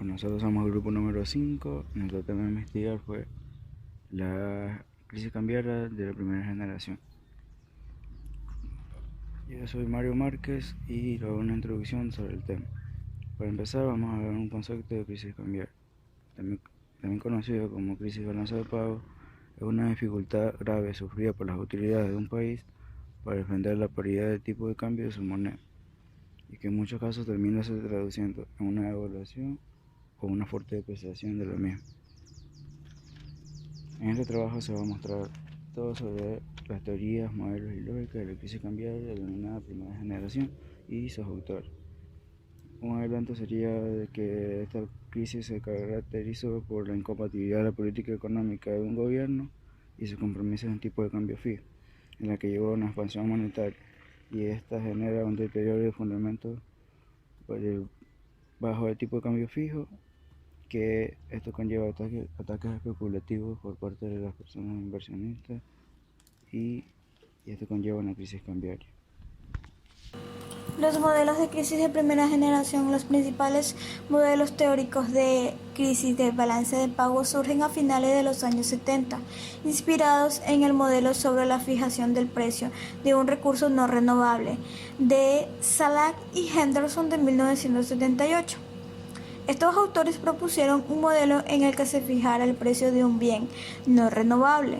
Nosotros somos el grupo número 5. Nuestro tema a investigar fue la crisis cambiaria de la primera generación. Yo soy Mario Márquez y le hago una introducción sobre el tema. Para empezar, vamos a ver un concepto de crisis cambiaria, también conocido como crisis de balanza de pago. Es una dificultad grave sufrida por las autoridades de un país para defender la paridad de tipo de cambio de su moneda, y que en muchos casos termina se traduciendo en una devaluación o una fuerte depreciación de la misma. En este trabajo se va a mostrar todo sobre las teorías, modelos y lógica de la crisis cambiaria denominada primera generación y sus autores. Un adelanto sería de que esta crisis se caracterizó por la incompatibilidad de la política económica de un gobierno y sus compromisos en tipo de cambio fijo, en la que llevó a una expansión monetaria, y esta genera un deterioro de fundamentos bajo el tipo de cambio fijo, que esto conlleva ataques especulativos por parte de las personas inversionistas y esto conlleva una crisis cambiaria. Los modelos de crisis de primera generación. Los principales modelos teóricos de crisis de balance de pago surgen a finales de los años 70, inspirados en el modelo sobre la fijación del precio de un recurso no renovable de Salak y Henderson de 1978. Estos autores propusieron un modelo en el que se fijara el precio de un bien no renovable,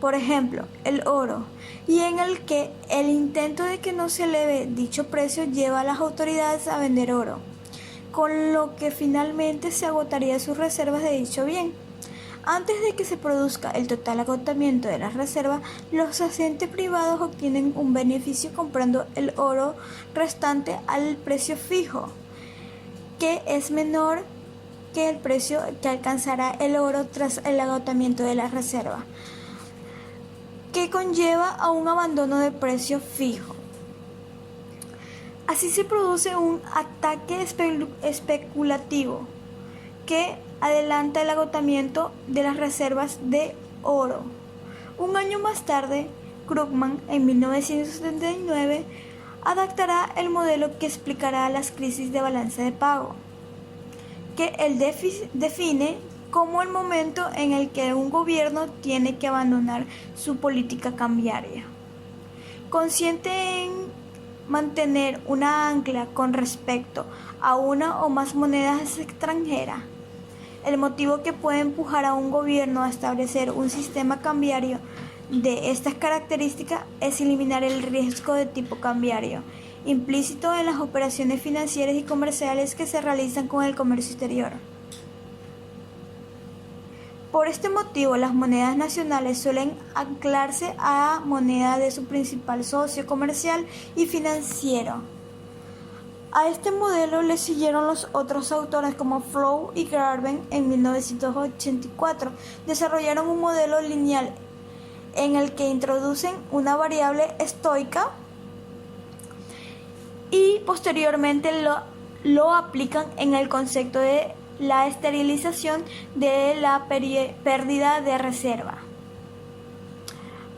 por ejemplo, el oro, y en el que el intento de que no se eleve dicho precio lleva a las autoridades a vender oro, con lo que finalmente se agotaría sus reservas de dicho bien. Antes de que se produzca el total agotamiento de las reservas, los agentes privados obtienen un beneficio comprando el oro restante al precio fijo, que es menor que el precio que alcanzará el oro tras el agotamiento de las reservas, que conlleva a un abandono de precio fijo. Así se produce un ataque especulativo que adelanta el agotamiento de las reservas de oro. Un año más tarde, Krugman, en 1979, adaptará el modelo que explicará las crisis de balance de pago, que él define como el momento en el que un gobierno tiene que abandonar su política cambiaria. Consciente en mantener una ancla con respecto a una o más monedas extranjeras, el motivo que puede empujar a un gobierno a establecer un sistema cambiario de estas características es eliminar el riesgo de tipo cambiario implícito en las operaciones financieras y comerciales que se realizan con el comercio exterior. Por este motivo, las monedas nacionales suelen anclarse a moneda de su principal socio comercial y financiero. A este modelo le siguieron los otros autores como Flow y Garben. En 1984 desarrollaron un modelo lineal en el que introducen una variable estoica y posteriormente lo aplican en el concepto de la esterilización de la pérdida de reserva.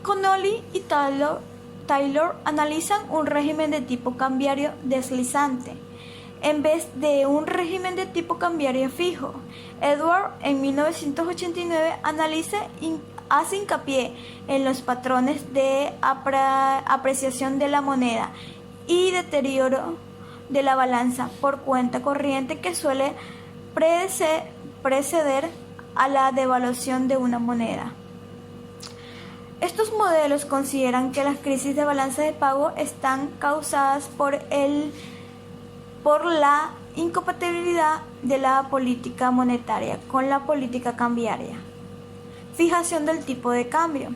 Connolly y Taylor analizan un régimen de tipo cambiario deslizante en vez de un régimen de tipo cambiario fijo. Edward, en 1989, hace hincapié en los patrones de apreciación de la moneda y deterioro de la balanza por cuenta corriente que suele preceder a la devaluación de una moneda. Estos modelos consideran que las crisis de balanza de pago están causadas por la incompatibilidad de la política monetaria con la política cambiaria. Fijación del tipo de cambio.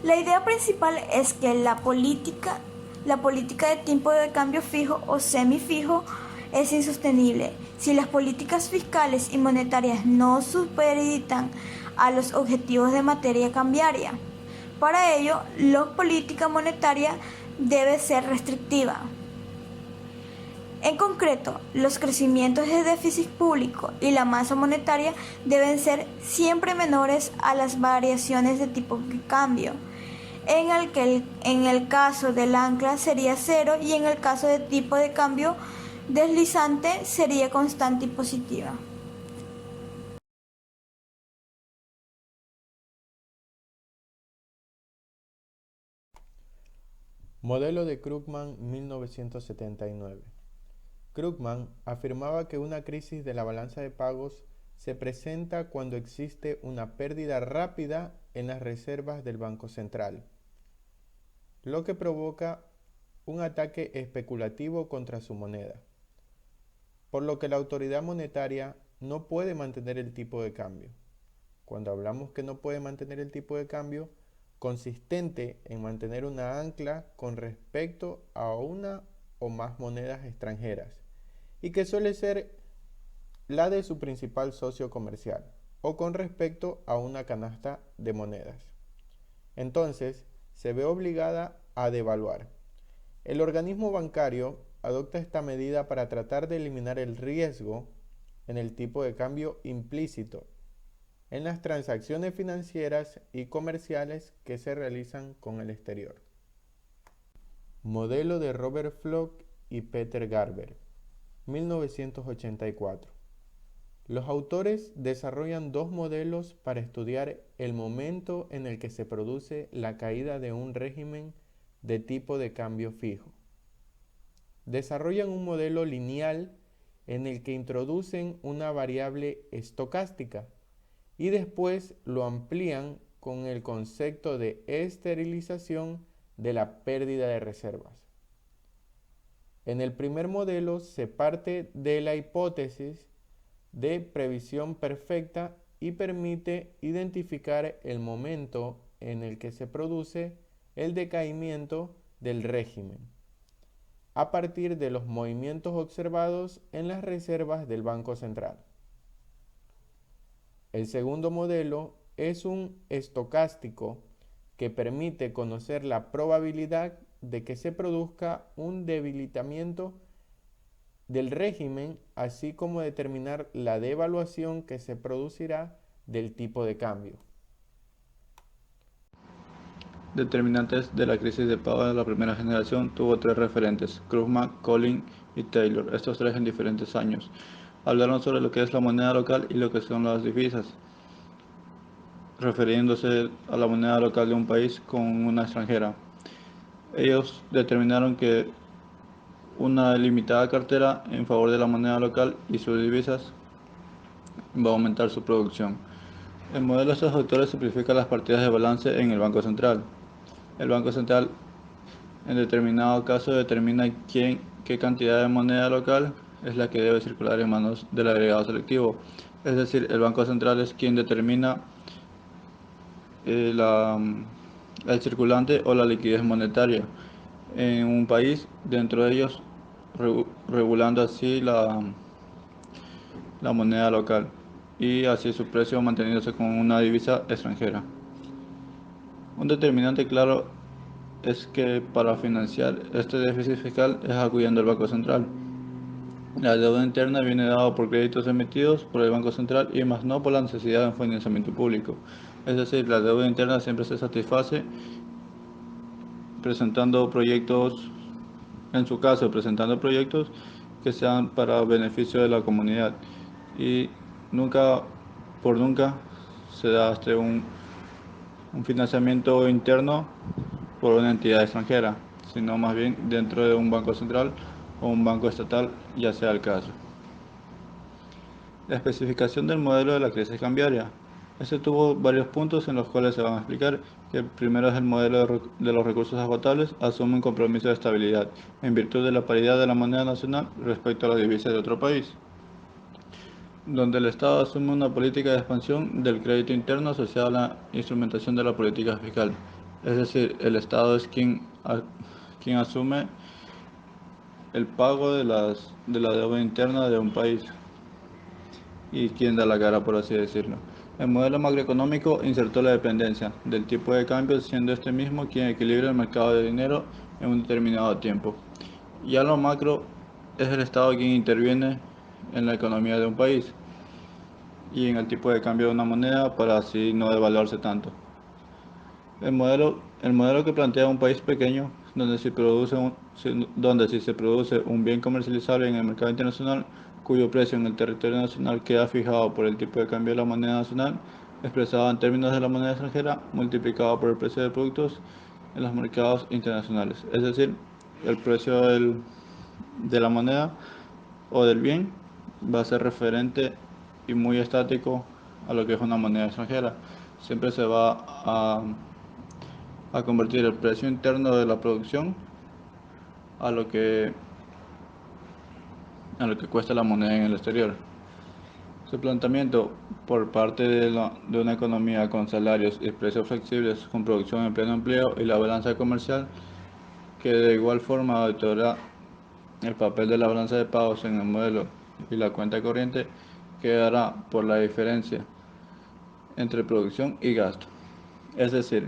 La idea principal es que la política de tipo de cambio fijo o semifijo es insostenible si las políticas fiscales y monetarias no supeditan a los objetivos de materia cambiaria. Para ello, la política monetaria debe ser restrictiva. En concreto, los crecimientos de déficit público y la masa monetaria deben ser siempre menores a las variaciones de tipo de cambio, en el caso del ancla sería cero y en el caso de tipo de cambio deslizante sería constante y positiva. Modelo de Krugman 1979. Krugman afirmaba que una crisis de la balanza de pagos se presenta cuando existe una pérdida rápida en las reservas del Banco Central, lo que provoca un ataque especulativo contra su moneda, por lo que la autoridad monetaria no puede mantener el tipo de cambio. Cuando hablamos que no puede mantener el tipo de cambio, consistente en mantener una ancla con respecto a una o más monedas extranjeras, y que suele ser la de su principal socio comercial, o con respecto a una canasta de monedas. Entonces, se ve obligada a devaluar. El organismo bancario adopta esta medida para tratar de eliminar el riesgo en el tipo de cambio implícito en las transacciones financieras y comerciales que se realizan con el exterior. Modelo de Robert Flock y Peter Garber, 1984. Los autores desarrollan dos modelos para estudiar el momento en el que se produce la caída de un régimen de tipo de cambio fijo. Desarrollan un modelo lineal en el que introducen una variable estocástica y después lo amplían con el concepto de esterilización de la pérdida de reservas. En el primer modelo se parte de la hipótesis de previsión perfecta y permite identificar el momento en el que se produce el decaimiento del régimen, a partir de los movimientos observados en las reservas del Banco Central. El segundo modelo es un estocástico que permite conocer la probabilidad de que se produzca un debilitamiento del régimen, así como determinar la devaluación que se producirá del tipo de cambio. Determinantes de la crisis de pago de la primera generación tuvo tres referentes: Krugman, Collins y Taylor, estos tres en diferentes años. Hablaron sobre lo que es la moneda local y lo que son las divisas, refiriéndose a la moneda local de un país con una extranjera. Ellos determinaron que una limitada cartera en favor de la moneda local y sus divisas va a aumentar su producción. El modelo de estos autores simplifica las partidas de balance en el Banco Central. El Banco Central en determinado caso determina qué cantidad de moneda local es la que debe circular en manos del agregado selectivo. Es decir, el Banco Central es quien determina el circulante o la liquidez monetaria en un país, dentro de ellos regulando así la moneda local y así su precio manteniéndose con una divisa extranjera. Un determinante claro es que para financiar este déficit fiscal es acudiendo al Banco Central. La deuda interna viene dada por créditos emitidos por el Banco Central y más no por la necesidad de un financiamiento público. Es decir, la deuda interna siempre se satisface presentando proyectos, en su caso presentando proyectos que sean para beneficio de la comunidad, y nunca se da un financiamiento interno por una entidad extranjera, sino más bien dentro de un banco central o un banco estatal, ya sea el caso. La especificación del modelo de la crisis cambiaria. Este tuvo varios puntos en los cuales se van a explicar. Que el primero es el modelo de los recursos agotables, asume un compromiso de estabilidad en virtud de la paridad de la moneda nacional respecto a la divisa de otro país, donde el Estado asume una política de expansión del crédito interno asociada a la instrumentación de la política fiscal. Es decir, el Estado es quien asume el pago de la deuda interna de un país y quien da la cara, por así decirlo. El modelo macroeconómico insertó la dependencia del tipo de cambio, siendo este mismo quien equilibra el mercado de dinero en un determinado tiempo. Ya lo macro es el Estado quien interviene en la economía de un país y en el tipo de cambio de una moneda para así no devaluarse tanto. El modelo que plantea un país pequeño donde si se produce un bien comercializable en el mercado internacional, cuyo precio en el territorio nacional queda fijado por el tipo de cambio de la moneda nacional, expresado en términos de la moneda extranjera, multiplicado por el precio de productos en los mercados internacionales. Es decir, el precio de la moneda o del bien va a ser referente y muy estático a lo que es una moneda extranjera. Siempre se va a convertir el precio interno de la producción a lo que cuesta la moneda en el exterior. Su planteamiento por parte de una economía con salarios y precios flexibles, con producción en pleno empleo y la balanza comercial, que de igual forma auditora el papel de la balanza de pagos en el modelo y la cuenta corriente, quedará por la diferencia entre producción y gasto. Es decir,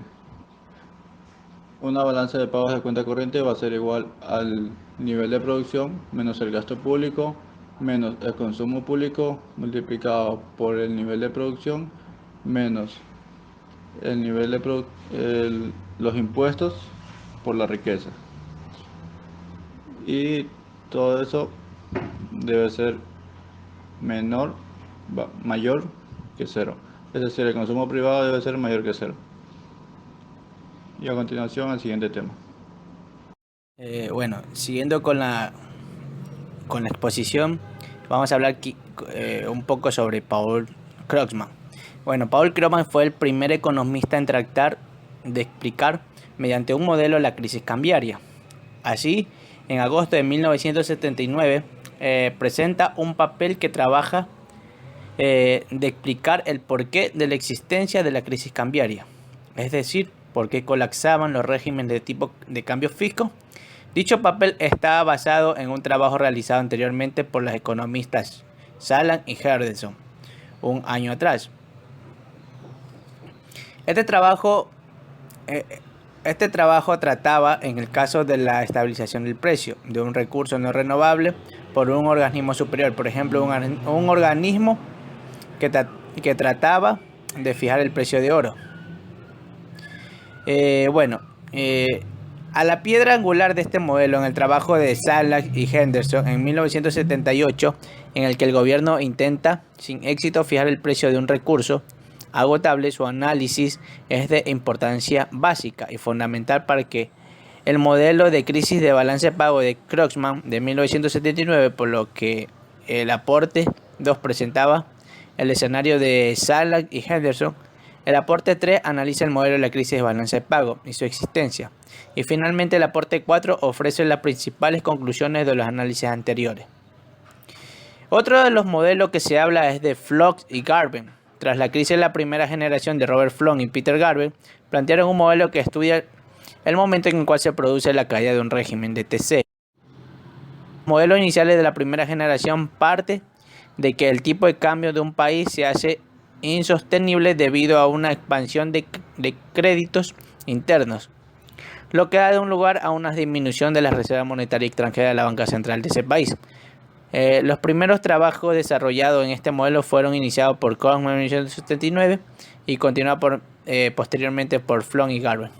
una balanza de pagos de cuenta corriente va a ser igual al nivel de producción menos el gasto público menos el consumo público multiplicado por el nivel de producción menos el nivel de los impuestos por la riqueza. Y todo eso debe ser mayor que cero. Es decir, el consumo privado debe ser mayor que cero. Y a continuación el siguiente tema. Bueno, siguiendo con la exposición, vamos a hablar un poco sobre Paul Krugman. Bueno, Paul Krugman fue el primer economista en tratar de explicar mediante un modelo la crisis cambiaria. Así, en agosto de 1979, presenta un papel que trabaja de explicar el porqué de la existencia de la crisis cambiaria, es decir, por qué colapsaban los regímenes de tipo de cambio fijo. Dicho papel está basado en un trabajo realizado anteriormente por los economistas Saland y Henderson un año atrás. Este trabajo trataba en el caso de la estabilización del precio de un recurso no renovable por un organismo superior, por ejemplo un organismo que trataba de fijar el precio de oro. A la piedra angular de este modelo en el trabajo de Saland y Henderson en 1978, en el que el gobierno intenta sin éxito fijar el precio de un recurso agotable, su análisis es de importancia básica y fundamental para que el modelo de crisis de balance de pago de Krugman de 1979, por lo que el aporte 2 presentaba el escenario de Saland y Henderson. El aporte 3 analiza el modelo de la crisis de balance de pago y su existencia. Y finalmente el aporte 4 ofrece las principales conclusiones de los análisis anteriores. Otro de los modelos que se habla es de Flood y Garben. Tras la crisis de la primera generación de Robert Flood y Peter Garben, plantearon un modelo que estudia el momento en el cual se produce la caída de un régimen de TC. Los modelos iniciales de la primera generación parte de que el tipo de cambio de un país se hace insostenible debido a una expansión de créditos internos, lo que da lugar a una disminución de la reserva monetaria extranjera de la banca central de ese país. Los primeros trabajos desarrollados en este modelo fueron iniciados por Krugman en 1979 y continuados posteriormente por Flood y Garben.